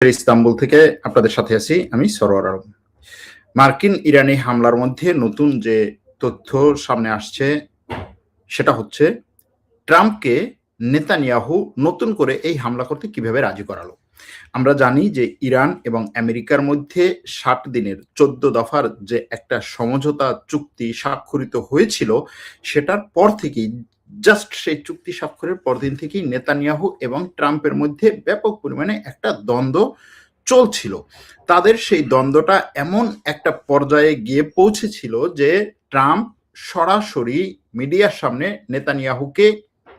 Istanbul থেকে আপনাদের সাথে আছি আমি সরোয়ার আলম। মার্কিন ইরানি হামলার মধ্যে নতুন যে তথ্য সামনে আসছে সেটা হচ্ছে ট্রাম্পকে নেতানিয়াহু নতুন করে এই হামলা করতে কিভাবে রাজি করালো। আমরা জানি যে ইরান এবং আমেরিকার মধ্যে 60 দিনের 14 দফার যে একটা সমঝোতা চুক্তি স্বাক্ষরিত হয়েছিল, সেটার পর থেকেই জাস্ট সেই চুক্তি স্বাক্ষরের পরদিন থেকেই নেতানিয়াহু এবং ট্রাম্পের মধ্যে ব্যাপক পরিমাণে একটা দ্বন্দ্ব চলছিল। তাদের সেই দ্বন্দ্বটা এমন একটা পর্যায়ে গিয়ে পৌঁছেছিল যে ট্রাম্প সরাসরি মিডিয়ার সামনে নেতানিয়াহুকে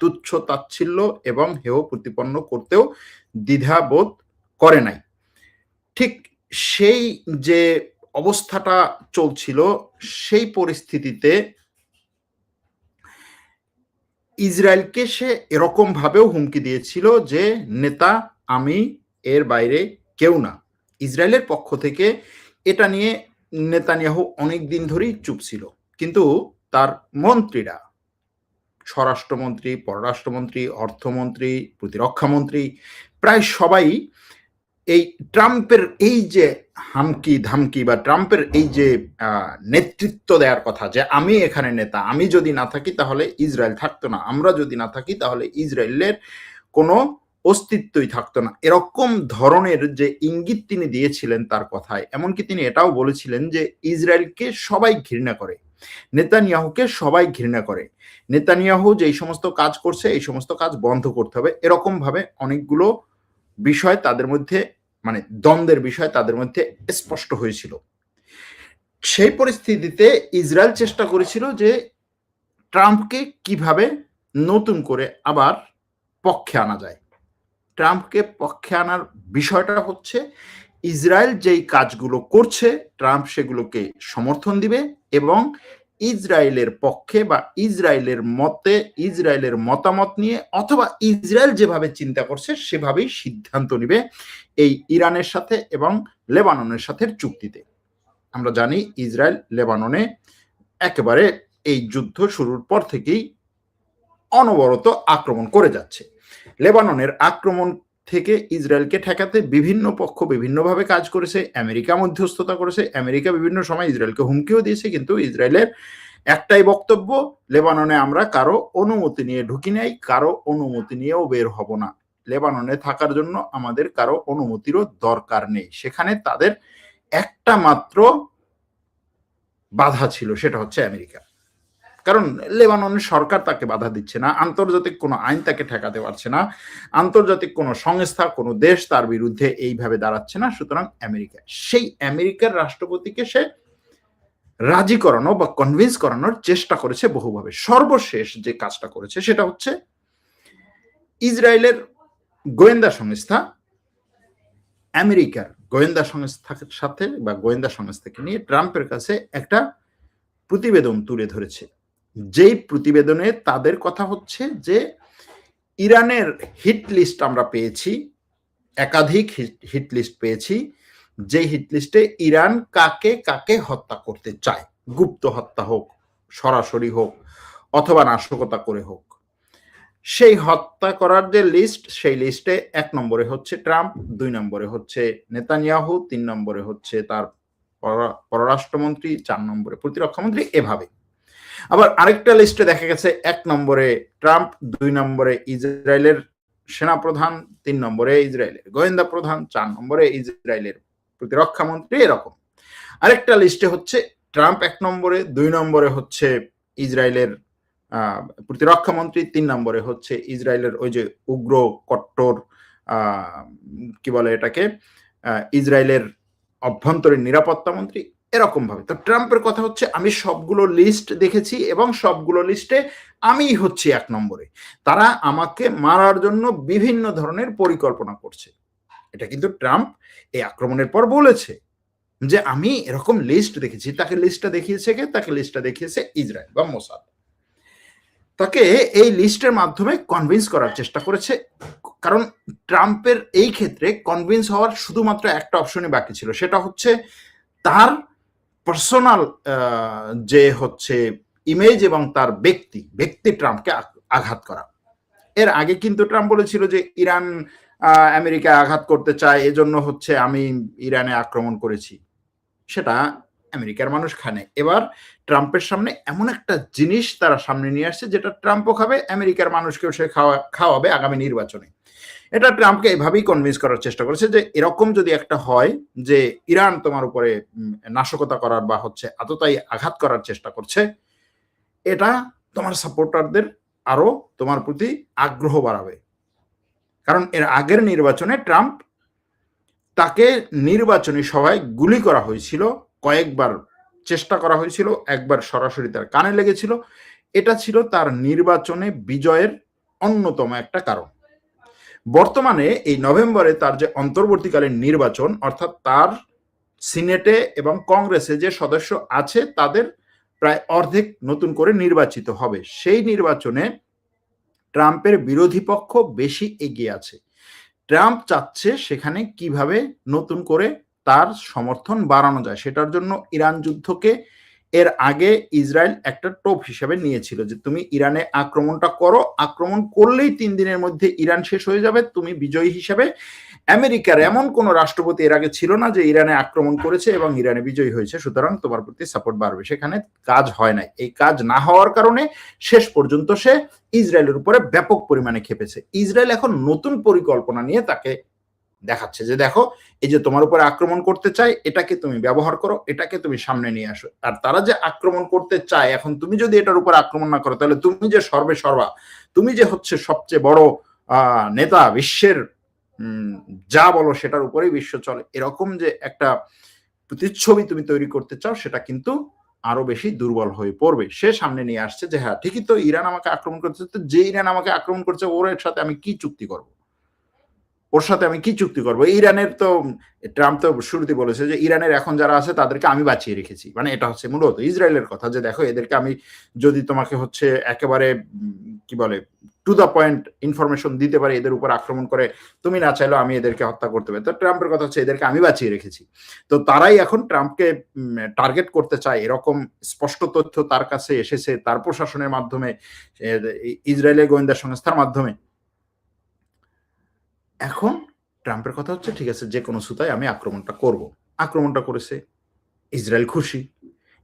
তুচ্ছ তাচ্ছিল্য এবং হেয় প্রতিপন্ন করতেও দ্বিধাবোধ করে নাই। ঠিক সেই যে অবস্থাটা চলছিল, সেই পরিস্থিতিতে ইসরায়েলকে সে এরকম ভাবেও হুমকি দিয়েছিল যে নেতা আমি, এর বাইরে কেউ না। ইসরায়েলের পক্ষ থেকে এটা নিয়ে নেতানিয়াহু অনেক দিন ধরেই চুপ ছিল, কিন্তু তার মন্ত্রীরা, স্বরাষ্ট্রমন্ত্রী, পররাষ্ট্রমন্ত্রী, অর্থমন্ত্রী, প্রতিরক্ষামন্ত্রী, প্রায় সবাই এই ট্রাম্পের এই যে হামকি ধামকি বা ট্রাম্পের এই যে নেতৃত্ব দেওয়ার কথা, যে আমি এখানে নেতা, আমি যদি না থাকি তাহলে ইসরায়েল থাকতো না, আমরা যদি না থাকি তাহলে ইসরায়েলের কোনো অস্তিত্বই থাকতো না, এরকম ধরনের যে ইঙ্গিত তিনি দিয়েছিলেন তার কথায়। এমনকি তিনি এটাও বলেছিলেন যে ইসরায়েলকে সবাই ঘৃণা করে, নেতানিয়াহুকে সবাই ঘৃণা করে, নেতানিয়াহু যেই সমস্ত কাজ করছে এই সমস্ত কাজ বন্ধ করতে হবে, এরকম ভাবে অনেকগুলো বিষয় তাদের মধ্যে, মানে দ্বন্দ্বের বিষয় তাদের মধ্যে স্পষ্ট হয়েছিল। সেই পরিস্থিতিতে ইসরায়েল চেষ্টা করেছিল যে ট্রাম্পকে কিভাবে নতুন করে আবার পক্ষে আনা যায়। ট্রাম্পকে পক্ষে আনার বিষয়টা হচ্ছে ইসরায়েল যেই কাজগুলো করছে ট্রাম্প সেগুলোকে সমর্থন দিবে এবং ইসরায়েলের পক্ষে বা ইসরায়েলের মতে, ইসরায়েলের মতামত নিয়ে অথবা ইসরায়েল যেভাবে চিন্তা করছে সেভাবেই সিদ্ধান্ত নিবে এই ইরানের সাথে এবং লেবাননের সাথে চুক্তিতে। আমরা জানি ইসরায়েল লেবাননে একেবারে এই যুদ্ধ শুরুর পর থেকেই অনবরত আক্রমণ করে যাচ্ছে। লেবাননের আক্রমণ থেকে ইসরায়েলকে ঠেকাতে বিভিন্ন পক্ষ বিভিন্নভাবে কাজ করেছে, আমেরিকা মধ্যস্থতা করেছে, আমেরিকা বিভিন্ন সময় ইসরায়েলকে হুমকিও দিয়েছে, কিন্তু ইসরায়েলের একটাই বক্তব্য, লেবাননে আমরা কারো অনুমতি নিয়ে ঢুকি নাই, কারো অনুমতি নিয়েও বের হব না, লেবাননে থাকার জন্য আমাদের কারো অনুমতিরও দরকার নেই। সেখানে তাদের একটা মাত্র বাধা ছিল, সেটা হচ্ছে আমেরিকা, কারণ লেবাননের সরকার তাকে বাধা দিচ্ছে না, আন্তর্জাতিক কোনো আইন তাকে ঠেকাতে পারছে না, আন্তর্জাতিক কোনো সংস্থা, কোনো দেশ তার বিরুদ্ধে এইভাবে দাঁড়াচ্ছে না। সুতরাং আমেরিকা, সেই আমেরিকার রাষ্ট্রপতিকে সে রাজি করানো বা কনভিন্স করানোর চেষ্টা করেছে বহুভাবে। সর্বশেষ যে কাজটা করেছে সেটা হচ্ছে ইসরায়েলের গোয়েন্দা সংস্থা আমেরিকার গোয়েন্দা সংস্থার সাথে বা গোয়েন্দা সংস্থাকে নিয়ে ট্রাম্পের কাছে একটা প্রতিবেদন তুলে ধরেছে, যেই প্রতিবেদনে তাদের কথা হচ্ছে যে ইরানের হিট লিস্ট আমরা পেয়েছি, একাধিক হিট লিস্ট পেয়েছি, যে হিট লিস্টে ইরান কাকে কাকে হত্যা করতে চায়, গুপ্ত হত্যা হোক, সরাসরি হোক, অথবা নাশকতা করে হোক, সেই হত্যা করার যে লিস্ট, সেই লিস্টে 1 নম্বরে হচ্ছে ট্রাম্প, 2 নম্বরে হচ্ছে নেতানিয়াহু, 3 নম্বরে হচ্ছে তার পররাষ্ট্রমন্ত্রী, 4 নম্বরে প্রতিরক্ষামন্ত্রী, এভাবে। আবার আরেকটা লিস্টে দেখা গেছে 1 নম্বরে ট্রাম্প, 2 নম্বরে ইসরায়েলের সেনাপ্রধান, 3 নম্বরে ইসরায়েলের গোয়েন্দা প্রধান, 4 নম্বরে ইসরায়েলের প্রতিরক্ষামন্ত্রী, এরকম। আরেকটা লিস্টে হচ্ছে ট্রাম্প 1 নম্বরে, 2 নম্বরে হচ্ছে ইসরায়েলের প্রতিরক্ষামন্ত্রী, 3 নম্বরে হচ্ছে ইসরায়েলের ওই যে উগ্র কট্টর কি বলে এটাকে, ইসরায়েলের অভ্যন্তরীণ নিরাপত্তা মন্ত্রী, এরকম ভাবে। তো ট্রাম্পের কথা হচ্ছে আমি সবগুলো লিস্ট দেখেছি এবং সবগুলো লিস্টে আমি হচ্ছি 1 নম্বরে, তারা আমাকে মারার জন্য বিভিন্ন ধরনের পরিকল্পনা করছে। এটা কিন্তু ট্রাম্প এই আক্রমণের পর বলেছে যে আমি এরকম লিস্ট দেখেছি। তাকে লিস্টটা দেখিয়েছে কে? তাকে লিস্টটা দেখিয়েছে ইসরায়েল বা মোসাদ। তাকে এই লিস্টের মাধ্যমে কনভিন্স করার চেষ্টা করেছে, কারণ ট্রাম্পের এই ক্ষেত্রে কনভিন্স হওয়ার শুধুমাত্র একটা অপশনই বাকি ছিল, সেটা হচ্ছে তার পার্সোনাল যে হচ্ছে ইমেজ এবং তার ব্যক্তি ট্রাম্পকে আঘাত করা। এর আগে কিন্তু ট্রাম্প বলেছিল যে ইরান আমেরিকা আঘাত করতে চায়, এজন্য হচ্ছে আমি ইরানে আক্রমণ করেছি, সেটা আমেরিকার মানুষ খানে। এবার ট্রাম্পের সামনে এমন একটা জিনিস তারা সামনে নিয়ে আসছে যেটা ট্রাম্পও খাবে, আমেরিকার মানুষকেও সে খাওয়াবে আগামী নির্বাচনে। এটা ট্রাম্পকে এভাবেই কনভিন্স করার চেষ্টা করেছে যে এরকম যদি একটা হয় যে ইরান তোমার উপরে নাশকতা করার বা হচ্ছে এতটাই আঘাত করার চেষ্টা করছে, এটা তোমার সাপোর্টারদের আরো তোমার প্রতি আগ্রহ বাড়াবে। কারণ এর আগের নির্বাচনে ট্রাম্প তাকে নির্বাচনী সভায় গুলি করা হয়েছিল, কয়েকবার চেষ্টা করা হয়েছিল, একবার সরাসরি তার কানে লেগেছিল। এটা ছিল তার নির্বাচনে বিজয়ের অন্যতম একটা কারণ। বর্তমানে এই নভেম্বরে তার যে অন্তর্বর্তীকালীন নির্বাচন, অর্থাৎ তার সিনেটে এবং কংগ্রেসে যে সদস্য আছে তাদের প্রায় অর্ধেক নতুন করে নির্বাচিত হবে। সেই নির্বাচনে ট্রাম্পের বিরোধী পক্ষ বেশি এগিয়ে আছে। ট্রাম্প চাচ্ছে সেখানে কিভাবে নতুন করে তার সমর্থন বাড়ানো যায়, সেটার জন্য ইরান যুদ্ধকে এর আগে ইসরায়েল একটা টোপ হিসেবে নিয়েছিল যে তুমি ইরানে আক্রমণটা করো, আক্রমণ করলেই 3 দিনের মধ্যে ইরান শেষ হয়ে যাবে, তুমি বিজয়ী হিসেবে। আমেরিকার এমন কোন রাষ্ট্রপতি এর আগে ছিল না যে ইরানে আক্রমণ করেছে এবং ইরানে বিজয়ী হয়েছে, সুতরাং তোমার প্রতি সাপোর্ট বাড়বে। সেখানে কাজ হয় নাই। এই কাজ না হওয়ার কারণে শেষ পর্যন্ত সে ইসরায়েলের উপরে ব্যাপক পরিমাণে খেপেছে। ইসরায়েল এখন নতুন পরিকল্পনা নিয়ে তাকে দেখাচ্ছে যে দেখো, এই যে তোমার উপরে আক্রমণ করতে চায়, এটাকে তুমি ব্যবহার করো, এটাকে তুমি সামনে নিয়ে আসো। আর তারা যে আক্রমণ করতে চায়, এখন তুমি যদি এটার উপর আক্রমণ না করো, তাহলে তুমি যে সর্বে সর্বা, তুমি যে হচ্ছে সবচেয়ে বড় নেতা বিশ্বের, যা বলো সেটার উপরেই বিশ্ব চলে, এরকম যে একটা প্রতিচ্ছবি তুমি তৈরি করতে চাও, সেটা কিন্তু আরো বেশি দুর্বল হয়ে পড়বে। সে সামনে নিয়ে আসছে যে হ্যাঁ ঠিকই তো, ইরান আমাকে আক্রমণ করছে, তো যে ইরান আমাকে আক্রমণ করছে ওর সাথে আমি কি চুক্তি করবো, ওর সাথে আমি কি চুক্তি করবো। ইরানের তো ট্রাম্প তো শুরুতে বলেছে যে ইরানের এখন যারা আছে তাদেরকে আমি বাঁচিয়ে রেখেছি, মানে এটা হচ্ছে মূলত ইসরায়েলের কথা যে দেখো এদেরকে আমি যদি তোমাকে হচ্ছে একেবারে কি বলে টু দ্য পয়েন্ট ইনফরমেশন দিতে পারি, এদের উপর আক্রমণ করে তুমি না চাইলেও আমি এদেরকে হত্যা করতে পারি। তো ট্রাম্পের কথা হচ্ছে এদেরকে আমি বাঁচিয়ে রেখেছি। তো তারাই এখন ট্রাম্পকে টার্গেট করতে চায়, এরকম স্পষ্ট তথ্য তার কাছে এসেছে তার প্রশাসনের মাধ্যমে, ইসরায়েলের গোয়েন্দা সংস্থার মাধ্যমে। এখন ট্রাম্পের কথা হচ্ছে ঠিক আছে, যে কোনো সুতায় আমি আক্রমণটা করব। আক্রমণটা করেছে, ইসরায়েল খুশি।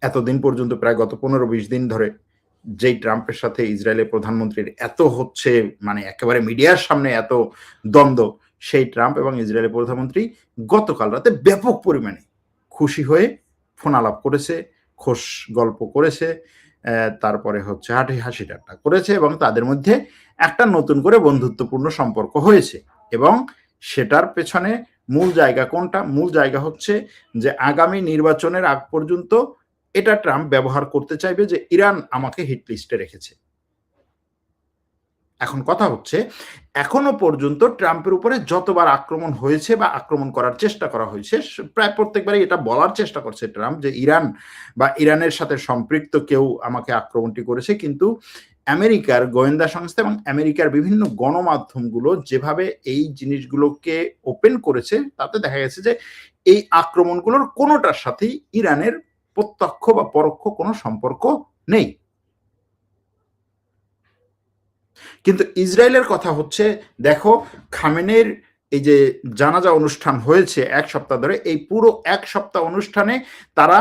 এতদিন পর্যন্ত প্রায় গত 15-20 দিন ধরে যেই ট্রাম্পের সাথে ইসরায়েলের প্রধানমন্ত্রীর এত হচ্ছে মানে একেবারে মিডিয়ার সামনে এত দ্বন্দ্ব, সেই ট্রাম্প এবং ইসরায়েলের প্রধানমন্ত্রী গতকাল রাতে ব্যাপক পরিমাণে খুশি হয়ে ফোন আলাপ করেছে, খোশ গল্প করেছে, তারপরে হচ্ছে হাসি ঠাট্টা করেছে এবং তাদের মধ্যে একটা নতুন করে বন্ধুত্বপূর্ণ সম্পর্ক হয়েছে। এবং সেটার পেছনে মূল জায়গা কোনটা? মূল জায়গা হচ্ছে যে আগামী নির্বাচনের আগ পর্যন্ত এটা ট্রাম্প ব্যবহার করতে চাইবে যে ইরান আমাকে হিট লিস্টে রেখেছে। এখন কথা হচ্ছে এখনো পর্যন্ত ট্রাম্পের উপরে যতবার আক্রমণ হয়েছে বা আক্রমণ করার চেষ্টা করা হয়েছে, প্রায় প্রত্যেকবারই এটা বলার চেষ্টা করছে ট্রাম্প যে ইরান বা ইরানের সাথে সম্পৃক্ত কেউ আমাকে আক্রমণটি করেছে। কিন্তু আমেরিকার গোয়েন্দা সংস্থা এবং আমেরিকার বিভিন্ন গণমাধ্যমগুলো যেভাবে এই জিনিসগুলোকে ওপেন করেছে, তাতে দেখা গেছে যে এই আক্রমণগুলোর কোনোটার সাথেই ইরানের প্রত্যক্ষ বা পরোক্ষ কোনো সম্পর্ক নেই। কিন্তু ইসরায়েলের কথা হচ্ছে দেখো, খামেনের এই যে জানাজা অনুষ্ঠান হয়েছে 1 সপ্তাহ ধরে, এই পুরো 1 সপ্তাহ অনুষ্ঠানে তারা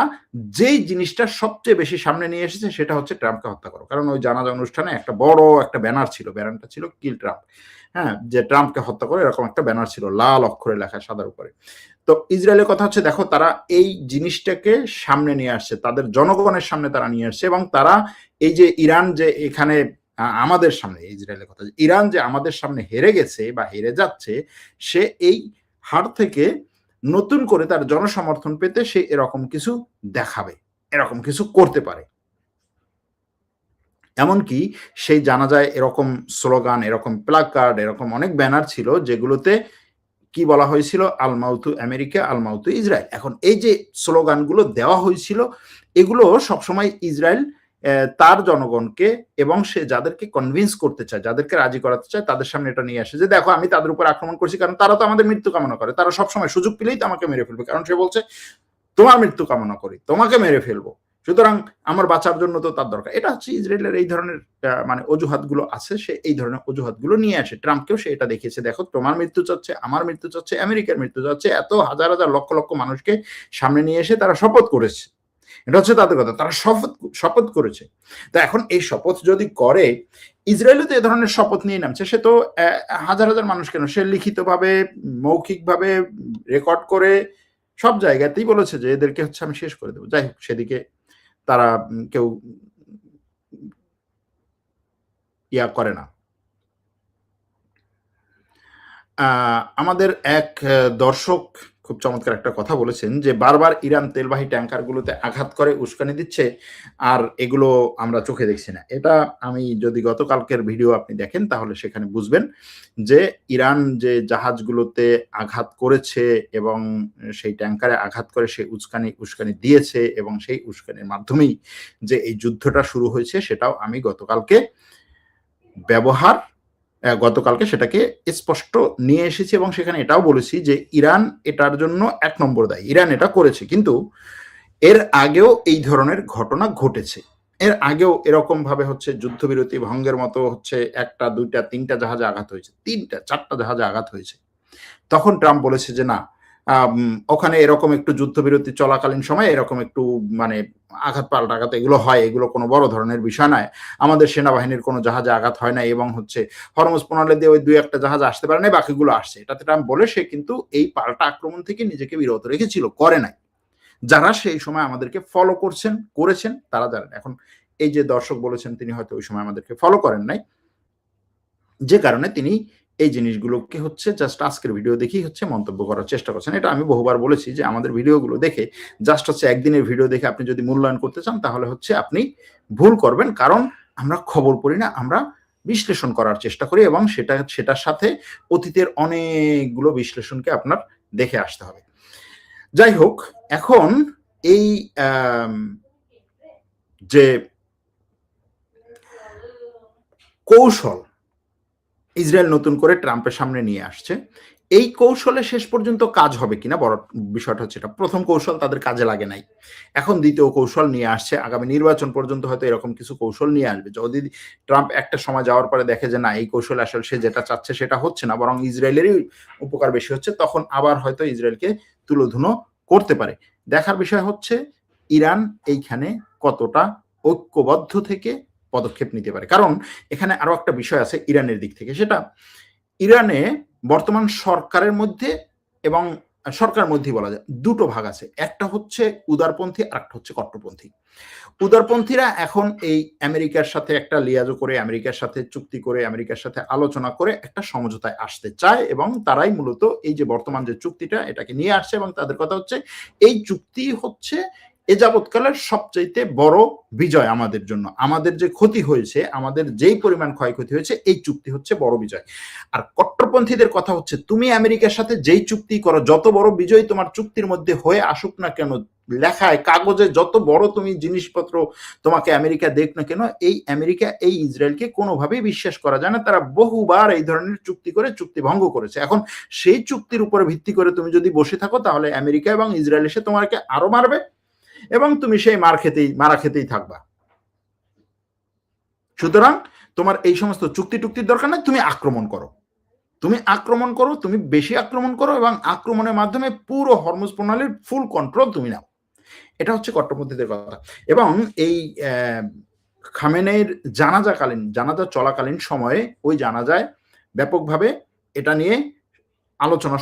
যেই জিনিসটা সবচেয়ে বেশি সামনে নিয়ে এসেছে সেটা হচ্ছে ট্রাম্পকে হত্যা করো। কারণ ওই জানাজা অনুষ্ঠানে একটা বড় একটা ব্যানার ছিল, ব্যানারটা ছিল কিল ট্রাম্প। হ্যাঁ, যে ট্রাম্পকে হত্যা করে এরকম একটা ব্যানার ছিল লাল অক্ষরে লেখা সাদার উপরে। তো ইসরায়েলের কথা হচ্ছে দেখো, তারা এই জিনিসটাকে সামনে নিয়ে আসছে, তাদের জনগণের সামনে তারা নিয়ে আসছে এবং তারা এই যে ইরান যে এখানে আমাদের সামনে, ইসরায়েলের কথা, ইরান যে আমাদের সামনে হেরে গেছে বা হেরে যাচ্ছে, সে এই হার থেকে নতুন করে তার জনসমর্থন পেতে সে এরকম কিছু দেখাবে, এরকম কিছু করতে পারে। এমনকি সেই জানাজায় এরকম স্লোগান, এরকম প্লাকার্ড, এরকম অনেক ব্যানার ছিল যেগুলোতে কি বলা হয়েছিল, আলমাউতু আমেরিকা, আলমাউতু ইসরায়েল। এখন এই যে স্লোগানগুলো দেওয়া হয়েছিল, এগুলো সবসময় ইসরায়েল তার জনগণকে এবং সে যাদেরকে কনভিন্স করতে চায়, যাদেরকে রাজি করাতে চায়, তাদের সামনে এটা নিয়ে আসে যে দেখো আমি তাদের উপর আক্রমণ করছি, কারণ তারা তো আমাদের মৃত্যু কামনা করে, তারা সবসময় সুযোগ পেলেই তো আমাকে মেরে ফেলবে। কারণ সে বলছে তোমার মৃত্যু কামনা করি, তোমাকে মেরে ফেলবো। সুতরাং আমার বাঁচার জন্য তো তার দরকার। এটা হচ্ছে ইসরায়েলের এই ধরনের মানে অজুহাতগুলো আছে, সে এই ধরনের অজুহাতগুলো নিয়ে আসে। ট্রাম্পকেও সে এটা দেখিয়েছে, দেখো তোমার মৃত্যু চাচ্ছে, আমার মৃত্যু চাচ্ছে, আমেরিকার মৃত্যু চাচ্ছে, এত হাজার হাজার লক্ষ লক্ষ মানুষকে সামনে নিয়ে এসে তারা শপথ করেছে। এটা হচ্ছে তাদের কথা, তারা শপথ করেছে। তো এখন এই শপথ যদি করে, ইসরায়েলও তো এ ধরনের শপথ নিয়ে নামছে, সে তো হাজার হাজার মানুষ কেন, সে লিখিতভাবে, মৌখিকভাবে, রেকর্ড করে সব জায়গাতেই বলেছে যে এদেরকে হচ্ছে আমি শেষ করে দেবো। যাই হোক, সেদিকে তারা কেউ ইয়া করে না। আমাদের এক দর্শক খুব চমৎকার একটা কথা বলেছেন যে বারবার ইরান তেলবাহী ট্যাঙ্কারগুলোতে আঘাত করে, উস্কানি দিচ্ছে, আর এগুলো আমরা চোখে দেখছি না। এটা আমি যদি গতকালকের ভিডিও আপনি দেখেন তাহলে সেখানে বুঝবেন যে ইরান যে জাহাজগুলোতে আঘাত করেছে এবং সেই ট্যাঙ্কারে আঘাত করে সে উস্কানি দিয়েছে এবং সেই উস্কানির মাধ্যমেই যে এই যুদ্ধটা শুরু হয়েছে সেটাও আমি গতকালকে সেটাকে স্পষ্ট নিয়ে এসেছি এবং সেখানে এটাও বলেছি যে ইরান এটার জন্য 1 নম্বর দায়ী, ইরান এটা করেছে। কিন্তু এর আগেও এই ধরনের ঘটনা ঘটেছে, এর আগেও এরকম ভাবে হচ্ছে যুদ্ধবিরতি ভঙ্গের মতো হচ্ছে 1টা 2টা 3টা জাহাজে আঘাত হয়েছে, 3টা 4টা জাহাজে আঘাত হয়েছে। তখন ট্রাম্প বলেছে যে না, ওখানে এরকম একটু যুদ্ধবিরতি চলাকালীন সময় এরকম একটু মানে আঘাত পাল্টাঘাত এগুলো হয়, এগুলো কোনো বড় ধরনের বিষয় নয়, আমাদের সেনাবাহিনীর কোনো জাহাজে আঘাত হয় না এবং হচ্ছে হরমুজ প্রণালী দিয়ে ওই 2-1টা জাহাজ আসতে পারে না, বাকিগুলো আসছে। এটাতে ট্রাম্প বলে সে কিন্তু এই পাল্টা আক্রমণ থেকে নিজেকে বিরত রেখেছিল, করে নাই। যারা সেই সময় আমাদেরকে ফলো করেছেন তারা জানেন। এখন এই যে দর্শক বলেছেন তিনি হয়তো ওই সময় আমাদেরকে ফলো করেন নাই, যে কারণে তিনি এই জিনিসগুলোকে হচ্ছে জাস্ট আজকের ভিডিও দেখেই হচ্ছে মন্তব্য করার চেষ্টা করছেন। এটা আমি বহুবার বলেছি যে আমাদের ভিডিওগুলো দেখে জাস্ট হচ্ছে একদিনের ভিডিও দেখে আপনি যদি মূল্যায়ন করতে চান তাহলে হচ্ছে আপনি ভুল করবেন, কারণ আমরা খবর পড়ি না, আমরা বিশ্লেষণ করার চেষ্টা করি এবং সেটার সাথে অতীতের অনেকগুলো বিশ্লেষণকে আপনার দেখে আসতে হবে। যাই হোক, এখন এই যে কৌশল ইসরায়েল নতুন করে ট্রাম্পের সামনে নিয়ে আসছে, এই কৌশলে শেষ পর্যন্ত কাজ হবে কিনা বড় বিষয়টা হচ্ছে এটা। প্রথম কৌশল তাদের কাজে লাগে নাই, এখন দ্বিতীয় কৌশল নিয়ে আসছে, আগামী নির্বাচন পর্যন্ত হয়তো এরকম কিছু কৌশল নিয়ে আসবে। যদি ট্রাম্প একটা সময় যাওয়ার পরে দেখে যে না এই কৌশল আসলে সে যেটা চাচ্ছে সেটা হচ্ছে না, বরং ইসরায়েলেরই উপকার বেশি হচ্ছে, তখন আবার হয়তো ইসরায়েলকে তুলোধুনো করতে পারে। দেখার বিষয় হচ্ছে ইরান এইখানে কতটা ঐক্যবদ্ধ থেকে পদক্ষেপ নিতে পারে। কারণ এখানে আরো একটা বিষয় আছে ইরানের দিক থেকে, সেটা ইরানে বর্তমান সরকারের মধ্যে এবং সরকারের মধ্যেই বলা যায় দুটো ভাগ আছে, একটা হচ্ছে উদারপন্থী আর একটা হচ্ছে কট্টরপন্থী। উদারপন্থীরা এখন এই আমেরিকার সাথে একটা লিয়াজো করে, আমেরিকার সাথে চুক্তি করে, আমেরিকার সাথে আলোচনা করে একটা সমঝোতায় আসতে চায় এবং তারাই মূলত এই যে বর্তমান যে চুক্তিটা এটাকে নিয়ে আসছে এবং তাদের কথা হচ্ছে এই চুক্তি হচ্ছে এ যাবৎকালের সবচাইতে বড় বিজয় আমাদের জন্য। আমাদের যে ক্ষতি হয়েছে, আমাদের যেই পরিমাণ ক্ষয়ক্ষতি হয়েছে, এই চুক্তি হচ্ছে বড় বিজয়। আর কট্টরপন্থীদের কথা হচ্ছে তুমি আমেরিকার সাথে যেই চুক্তি করো, যত বড় বিজয় তোমার চুক্তির মধ্যে হয়ে আসুক না কেন, লেখায় কাগজে যত বড় তুমি জিনিসপত্র তোমাকে আমেরিকা দেখ না কেন, এই আমেরিকা এই ইসরায়েলকে কোনোভাবেই বিশ্বাস করা যায় না। তারা বহুবার এই ধরনের চুক্তি করে চুক্তি ভঙ্গ করেছে। এখন সেই চুক্তির উপরে ভিত্তি করে তুমি যদি বসে থাকো তাহলে আমেরিকা এবং ইসরায়েল এসে তোমাকে আরো মারবে এবং তুমি সেই মারা খেতেই থাকবা। সুতরাং তোমার এই সমস্ত চুক্তির দরকার নেই, তুমি আক্রমণ করো, তুমি বেশি আক্রমণ করো এবং আক্রমণের মাধ্যমে পুরো হরমুজ প্রণালীর ফুল কন্ট্রোল তুমি নাও। এটা হচ্ছে কট্টরপন্থীদের কথা। এবং এই খামেনেইর জানাজা চলাকালীন সময়ে ওই জানাজায় ব্যাপকভাবে এটা নিয়ে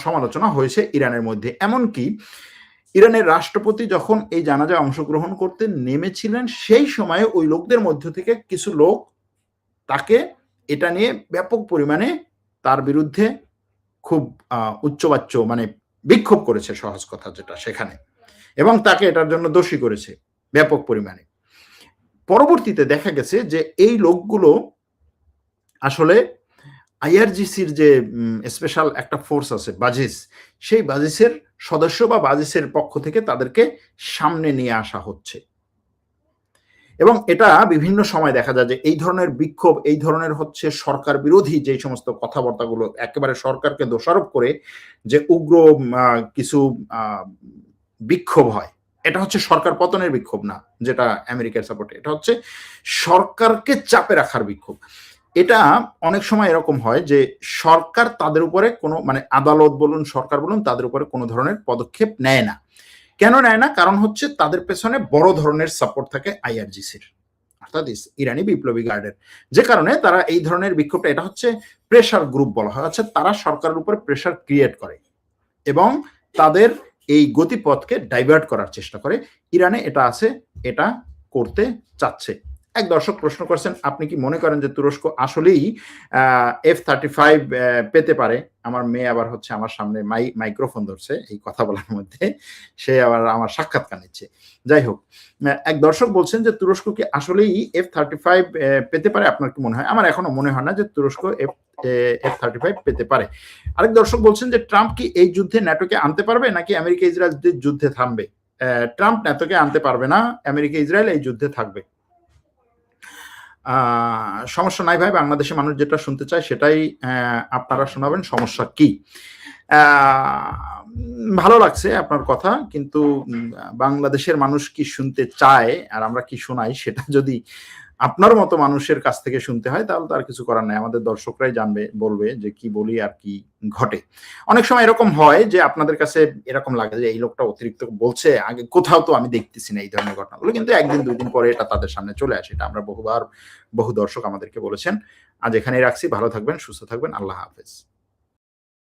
সমালোচনা হয়েছে ইরানের মধ্যে। এমনকি ইরানের রাষ্ট্রপতি যখন এই জানাজায় অংশগ্রহণ করতে নেমেছিলেন সেই সময়ে ওই লোকদের মধ্য থেকে কিছু লোক তাকে এটা নিয়ে ব্যাপক পরিমাণে তার বিরুদ্ধে খুব উচ্চবাচ্য মানে বিক্ষোভ করেছে, সহজ কথা যেটা সেখানে, এবং তাকে এটার জন্য দোষী করেছে ব্যাপক পরিমাণে। পরবর্তীতে দেখা গেছে যে এই লোকগুলো আসলে আইআরজিসির যে স্পেশাল একটা ফোর্স আছে বাজিস, সেই বাজিসের সদস্য বা বাজিসের পক্ষ থেকে তাদেরকে সামনে নিয়ে আসা হচ্ছে। এবং এটা বিভিন্ন সময় দেখা যায় যে এই ধরনের বিক্ষোভ, এই ধরনের হচ্ছে সরকার বিরোধী যে সমস্ত কথাবার্তাগুলো একেবারে সরকারকে দোষারোপ করে যে উগ্র কিছু বিক্ষোভ হয়, এটা হচ্ছে সরকার পতনের বিক্ষোভ না, যেটা আমেরিকার সাপোর্টে, এটা হচ্ছে সরকারকে চাপে রাখার বিক্ষোভ। এটা অনেক সময় এরকম হয় যে সরকার তাদের উপরে কোনো মানে আদালত বলুন সরকার বলুন তাদের উপরে কোনো ধরনের পদক্ষেপ নেয় না। কেন নেয় না? কারণ হচ্ছে তাদের পেছনে বড় ধরনের সাপোর্ট থাকে আইআরজিসির, অর্থাৎ ইরানি বিপ্লবী গার্ডের, যে কারণে তারা এই ধরনের বিক্ষোভটা, এটা হচ্ছে প্রেশার গ্রুপ বলা হয়, হচ্ছে তারা সরকারের উপরে প্রেশার ক্রিয়েট করে এবং তাদের এই গতিপথকে ডাইভার্ট করার চেষ্টা করে। ইরানে এটা আছে, এটা করতে চাচ্ছে। এক দর্শক প্রশ্ন করছেন, আপনি কি মনে করেন যে তুরস্ক আসলেই F-35 পেতে পারে? আমার মেয়ে আবার হচ্ছে আমার সামনে মাইক্রোফোন ধরছে এই কথা বলার মধ্যে, সে আবার আমার সাক্ষাৎকার নিচ্ছে। যাই হোক, এক দর্শক বলছেন যে তুরস্ক কি আসলেই F-35 পেতে পারে? আপনার কি মনে হয়? আমার এখনো মনে হয় না যে তুরস্ক F-35 পেতে পারে। আরেক দর্শক বলছেন যে ট্রাম্প কি এই যুদ্ধে ন্যাটোকে আনতে পারবে নাকি আমেরিকা ইসরায়েলের যুদ্ধে থামবে? ট্রাম্প ন্যাটোকে আনতে পারবে না, আমেরিকা ইসরায়েল এই যুদ্ধে থাকবে। সমস্যা নাই ভাই, বাংলাদেশের মানুষ যেটা শুনতে চায় সেটাই আপনারা শোনাবেন, সমস্যা কি? ভালো লাগছে আপনার কথা, কিন্তু বাংলাদেশের মানুষ কি শুনতে চায় আর আমরা কি শোনাই সেটা যদি আপনার মতো মানুষের কাছ থেকে শুনতে হয় তাহলে তো আর কিছু করার নাই, আমাদের দর্শকরাই জানবে, বলবে যে কি বলি আর কি ঘটে। অনেক সময় এরকম হয় যে আপনাদের কাছে এরকম লাগে যে এই লোকটা অতিরিক্ত বলছে, আগে কোথাও তো আমি দেখতেছি না এই ধরনের ঘটনাগুলো, কিন্তু একদিন দুই দিন পরে এটা তাদের সামনে চলে আসে। এটা আমরা বহু দর্শক আমাদেরকে বলেছেন। আজ এখানেই রাখছি, ভালো থাকবেন, সুস্থ থাকবেন, আল্লাহ হাফেজ।